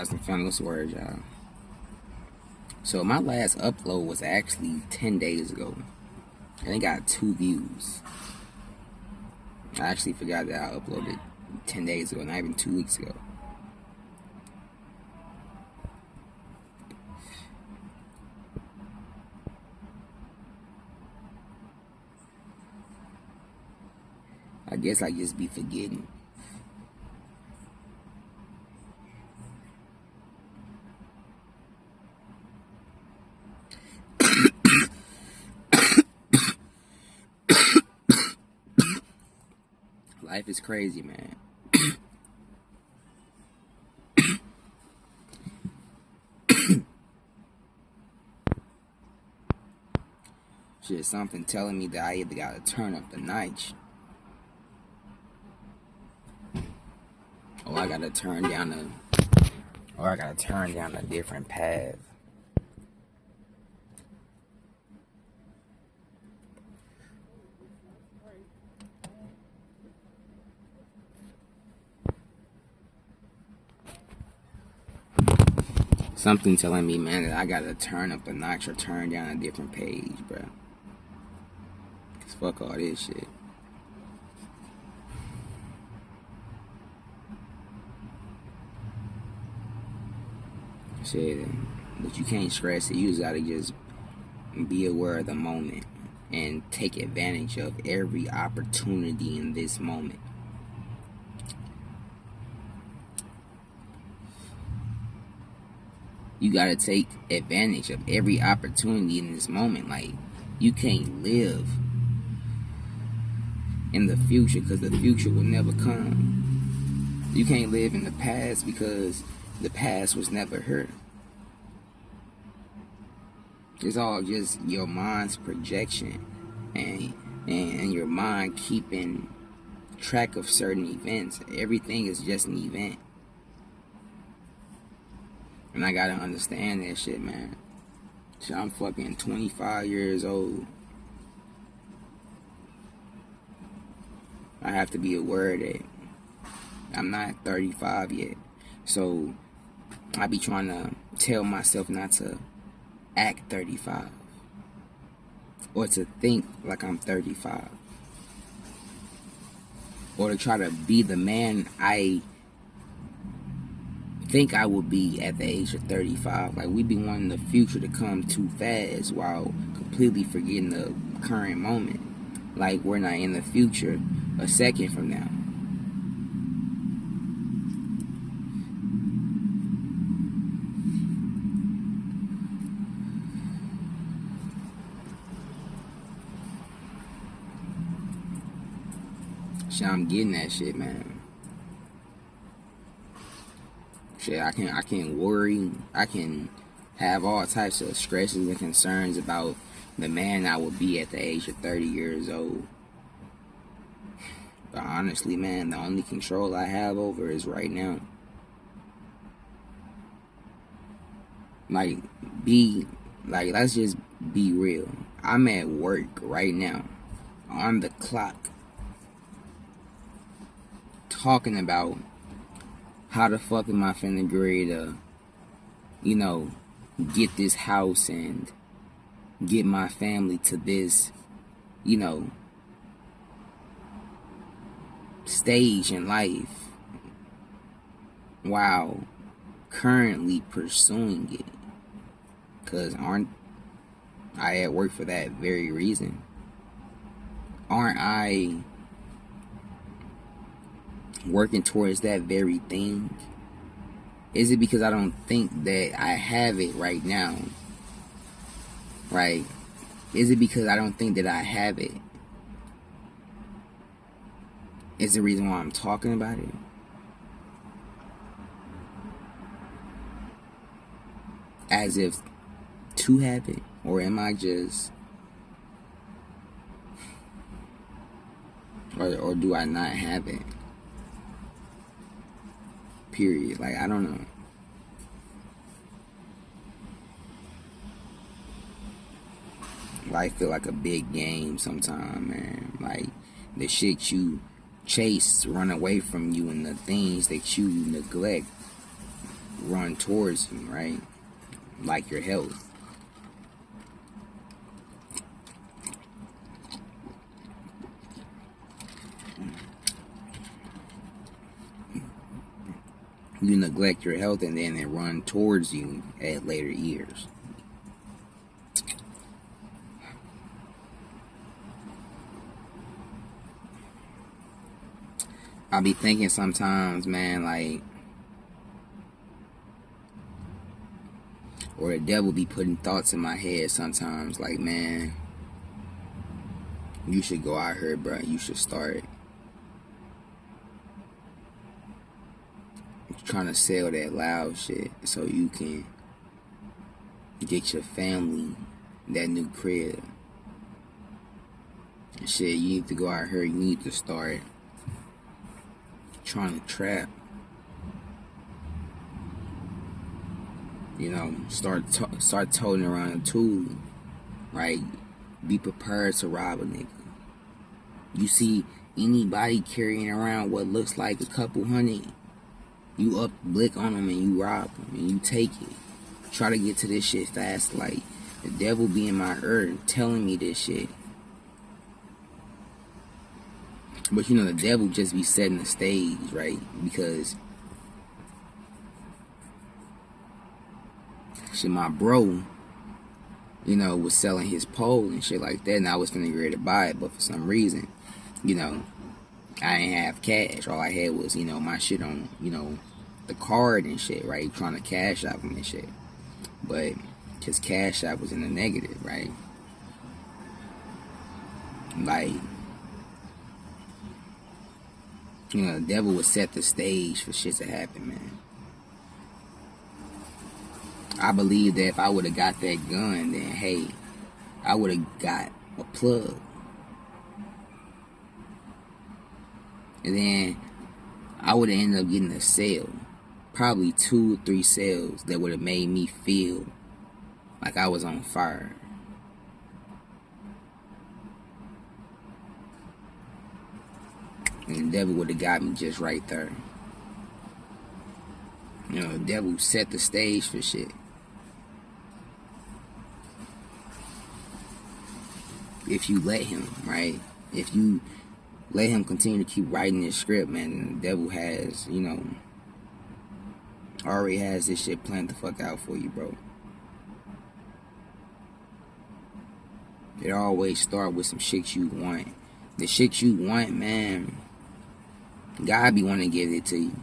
Some funniest words, y'all. So my last upload was actually 10 days ago, and it got 2 views. I actually forgot that I uploaded 10 days ago, not even 2 weeks ago. I guess I just be forgetting. Life is crazy, man. Shit, something telling me that I either gotta turn up the notch, or I gotta turn down a different path. Something telling me, man, that I gotta turn up a notch or turn down a different page, bro. Cause fuck all this shit. Shit, but you can't stress it. You just gotta just be aware of the moment and take advantage of every opportunity in this moment. You gotta take advantage of every opportunity in this moment. Like, you can't live in the future because the future will never come. You can't live in the past because the past was never here. It's all just your mind's projection and your mind keeping track of certain events. Everything is just an event. And I gotta understand that shit, man. So I'm fucking 25 years old. I have to be aware that I'm not 35 yet. So I be trying to tell myself not to act 35. Or to think like I'm 35. Or to try to be the man I think I will be at the age of 35. Like, we be wanting the future to come too fast while completely forgetting the current moment. Like, we're not in the future a second from now. Shit, I'm getting that shit, man. Shit, I can worry. I can have all types of stresses and concerns about the man I will be at the age of 30 years old. But honestly, man, the only control I have over is right now. Like, let's just be real. I'm at work right now, on the clock, talking about how the fuck am I finna agree to, get this house and get my family to this, stage in life, while currently pursuing it. Cause aren't I at work for that very reason? Aren't I working towards that very thing? Is it because I don't think that I have it right now? Right? Is it because I don't think that I have it? Is the reason why I'm talking about it? As if to have it? Or am I just... Or do I not have it? Period. Like, I don't know. Life feel like a big game sometimes, man. Like, the shit you chase run away from you, and the things that you neglect run towards you, right? Like your health. You neglect your health and then they run towards you at later years. I'll be thinking sometimes, man, like, or the devil be putting thoughts in my head sometimes, like, man, you should go out here, bro. You should start trying to sell that loud shit so you can get your family that new crib. Shit, you need to go out here. You need to start trying to trap. You know, start toting around a tool, right? Be prepared to rob a nigga. You see anybody carrying around what looks like a couple hundred, you up blick on them and you rob them and you take it. Try to get to this shit fast. Like, the devil be in my ear telling me this shit. But you know, the devil just be setting the stage, right? Because shit, my bro, you know, was selling his pole and shit like that, and I was finna get ready to buy it, but for some reason, you know, I didn't have cash. All I had was, you know, my shit on, you know, the card and shit, right? Trying to cash out him and shit. But his cash out was in the negative, right? Like, you know, the devil would set the stage for shit to happen, man. I believe that if I would have got that gun, then hey, I would have got a plug. And then I would have ended up getting a sale. Probably 2 or 3 sales that would have made me feel like I was on fire. And the devil would have got me just right there. You know, the devil set the stage for shit. If you let him, right? If you let him continue to keep writing this script, man, then the devil has, you know, already has this shit planned the fuck out for you, bro. It always start with some shit you want. The shit you want, man, God be wanting to give it to you.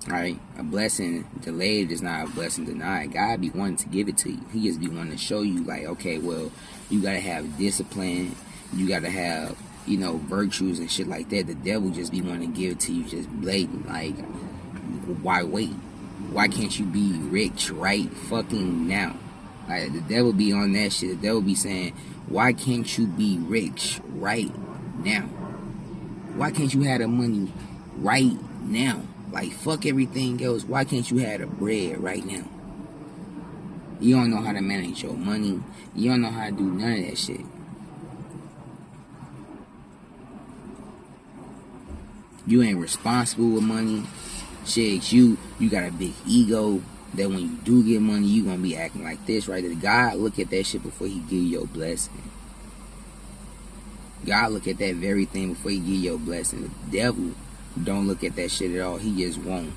Right? A blessing delayed is not a blessing denied. God be wanting to give it to you. He just be wanting to show you, like, okay, well, you gotta have discipline. You gotta have, you know, virtues and shit like that. The devil just be wanting to give it to you just blatant. Like, why wait? Why can't you be rich right fucking now? Like, the devil be on that shit. The devil be saying, why can't you be rich right now? Why can't you have the money right now? Like, fuck everything else. Why can't you have the bread right now? You don't know how to manage your money. You don't know how to do none of that shit. You ain't responsible with money. Shit, you got a big ego that when you do get money, you gonna be acting like this, right? That God look at that shit before he give you your blessing. God look at that very thing before he give you your blessing. The devil don't look at that shit at all. He just want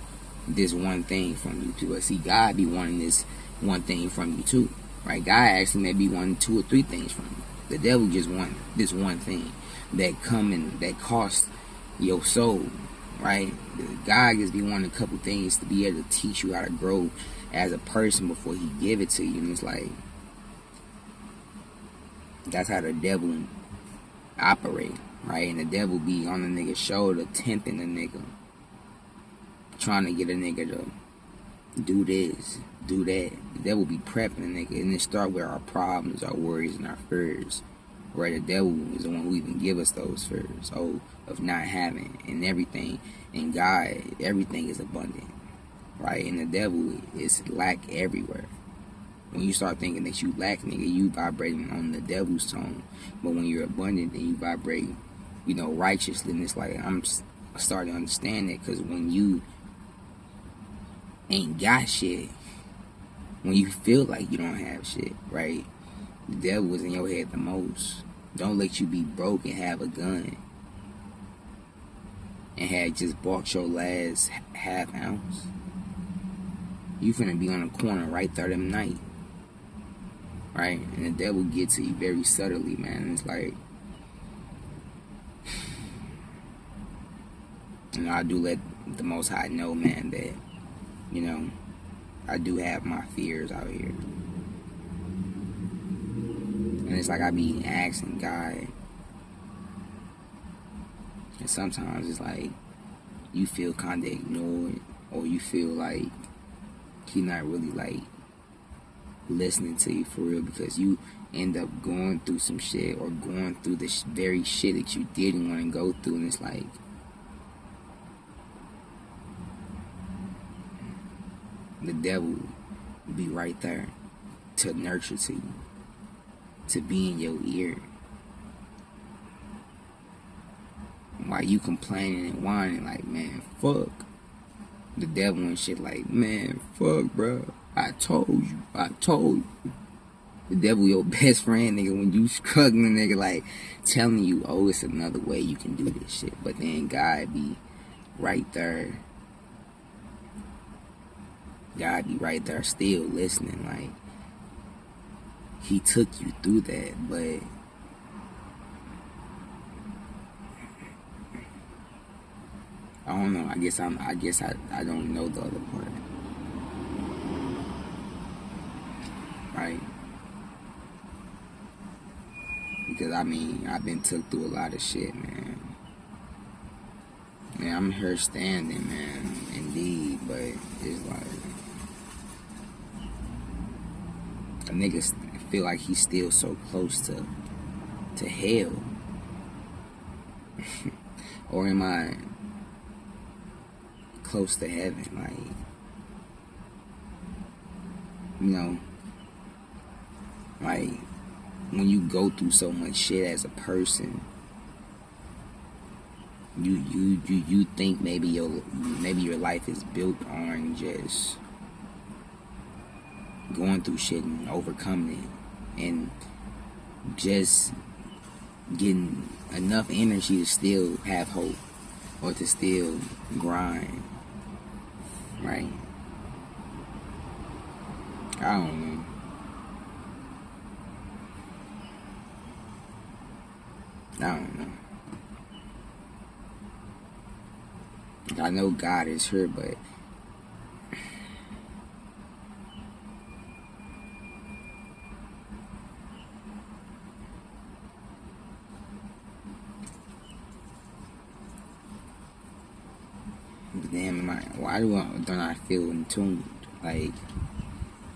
this one thing from you too. But see, God be wanting this one thing from you too, right? God actually may be wanting 2 or 3 things from you. The devil just want this one thing that come and that costs your soul, right? God just be wanting a couple things to be able to teach you how to grow as a person before he give it to you. And it's like, that's how the devil operate, right? And the devil be on the nigga's shoulder, tempting the nigga, trying to get a nigga to do this, do that. The devil be prepping the nigga, and it start with our problems, our worries, and our fears, right? The devil is the one who even give us those fears, of not having and everything. And God, everything is abundant, right? And the devil is lack everywhere. When you start thinking that you lack, nigga, you vibrating on the devil's tone. But when you're abundant, then you vibrate, you know, righteously. And it's like, I'm starting to understand that, because when you ain't got shit, when you feel like you don't have shit, right? The devil is in your head the most. Don't let you be broke and have a gun and had just bought your last half ounce. You finna be on the corner right there them night, right? And the devil gets to you very subtly, man. And it's like, you know, I do let the Most High know, man, that, you know, I do have my fears out here. And it's like I be asking God. And sometimes it's like you feel kind of ignored, or you feel like He not really like listening to you for real, because you end up going through some shit or going through the very shit that you didn't want to go through. And it's like, the devil will be right there to nurture to you, to be in your ear, while you complaining and whining like, man, fuck the devil and shit. Like, man, fuck, bro, I told you. The devil your best friend, nigga, when you struggling, nigga, like telling you, oh, it's another way you can do this shit. But then God be right there. God be right there still listening. Like, He took you through that, but I don't know. I guess I don't know the other part. Right? Because I mean, I've been took through a lot of shit, man. Man, I'm here standing, man, indeed, but it's like a nigga feel like he's still so close to hell. Or am I close to heaven? Like, you know, like when you go through so much shit as a person, you think maybe your life is built on just going through shit and overcoming it, and just getting enough energy to still have hope, or to still grind, right? I don't know. I know God is here, but damn, why don't I feel in tune? Like,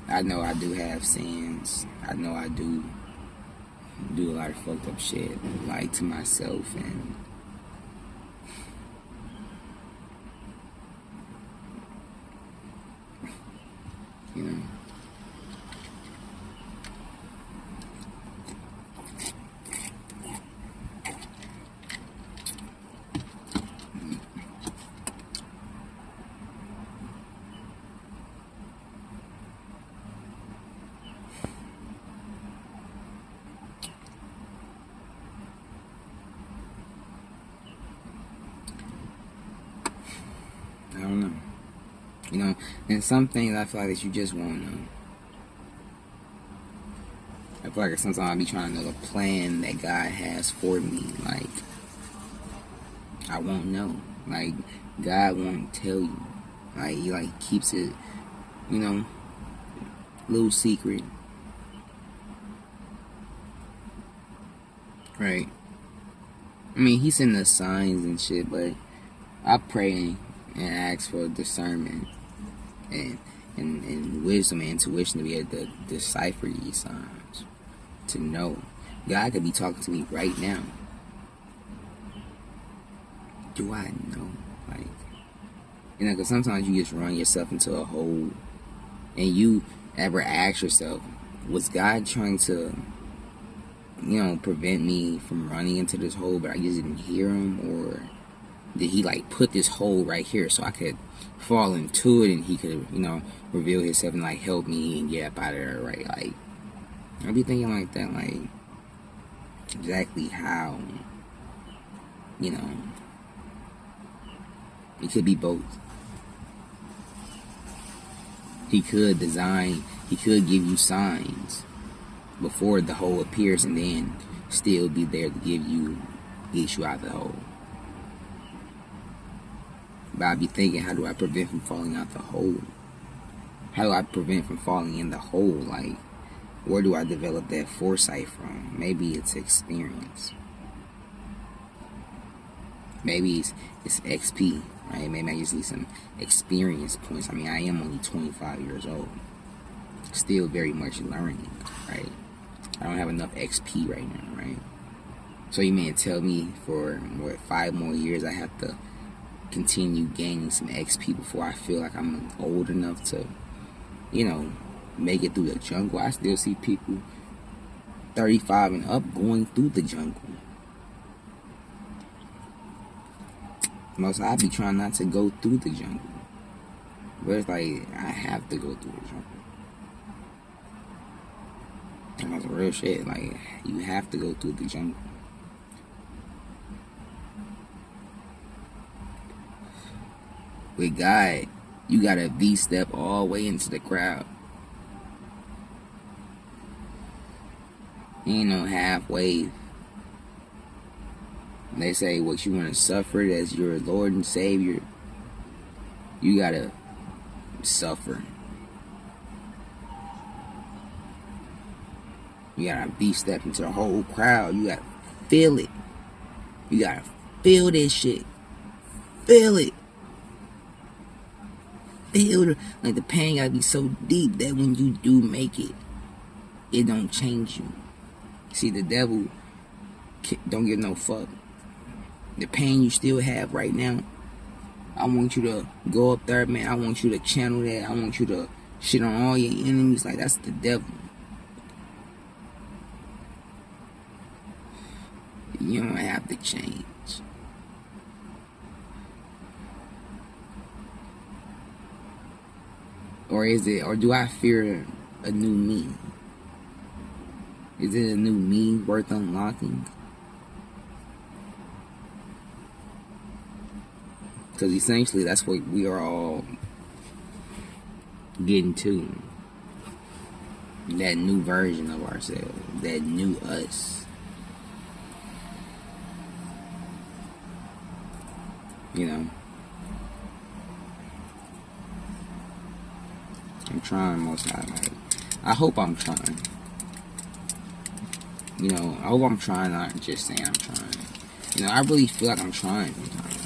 I know I do have sins. I know I do a lot of fucked up shit, like, to myself, and you know. I don't know. You know, and some things I feel like that you just won't know. I feel like sometimes I be trying to know the plan that God has for me. Like, I won't know. Like, God won't tell you. Like, He like keeps it, you know, little secret. Right. I mean, He send us signs and shit, but I pray and ask for discernment and wisdom and intuition to be able to decipher these signs, to know. God could be talking to me right now. Do I know? Like, you know, because sometimes you just run yourself into a hole, and you ever ask yourself, was God trying to, you know, prevent me from running into this hole, but I just didn't hear Him? Or did he like put this hole right here so I could fall into it and he could, you know, reveal himself and like help me and get up out of there, right? Like, I be thinking like that, like exactly how, you know, it could be both. He could design, he could give you signs before the hole appears and then still be there to get you out of the hole. But I be thinking, how do I prevent from falling out the hole? How do I prevent from falling in the hole? Like, where do I develop that foresight from? Maybe it's experience. Maybe it's XP, right? Maybe I just need some experience points. I mean, I am only 25 years old. Still very much learning, right? I don't have enough XP right now, right? So you may tell me for, what, 5 more years I have to continue gaining some XP before I feel like I'm old enough to, you know, make it through the jungle. I still see people 35 and up going through the jungle. Most I be trying not to go through the jungle, but it's like I have to go through the jungle. And that's real shit. Like, you have to go through the jungle. With God, you gotta V-step all the way into the crowd. Ain't no halfway. They say what you want to suffer as your Lord and Savior. You gotta suffer. You gotta V-step into the whole crowd. You gotta feel it. You gotta feel this shit. Feel it. Feel it. Like, the pain gotta be so deep that when you do make it, it don't change you. See, the devil don't give no fuck. The pain you still have right now, I want you to go up there, man. I want you to channel that. I want you to shit on all your enemies. Like, that's the devil. You don't have to change. Or is it, or do I fear a new me? Is it a new me worth unlocking? Because essentially that's what we are all getting to. That new version of ourselves. That new us. You know? I'm trying most of the time. Like, I hope I'm trying. You know, I hope I'm trying, not just saying I'm trying. You know, I really feel like I'm trying sometimes.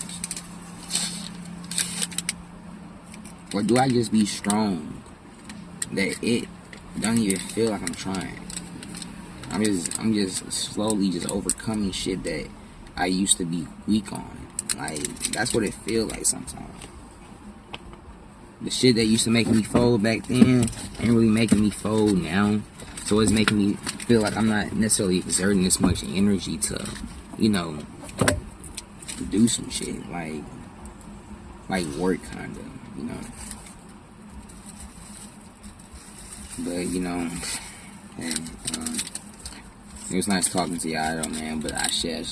Or do I just be strong that it don't even feel like I'm trying? I'm just slowly just overcoming shit that I used to be weak on. Like, that's what it feels like sometimes. The shit that used to make me fold back then ain't really making me fold now. So it's making me feel like I'm not necessarily exerting this much energy to, you know, do some shit. Like work, kind of, you know. But, you know, hey, it was nice talking to y'all, though, man. But I share.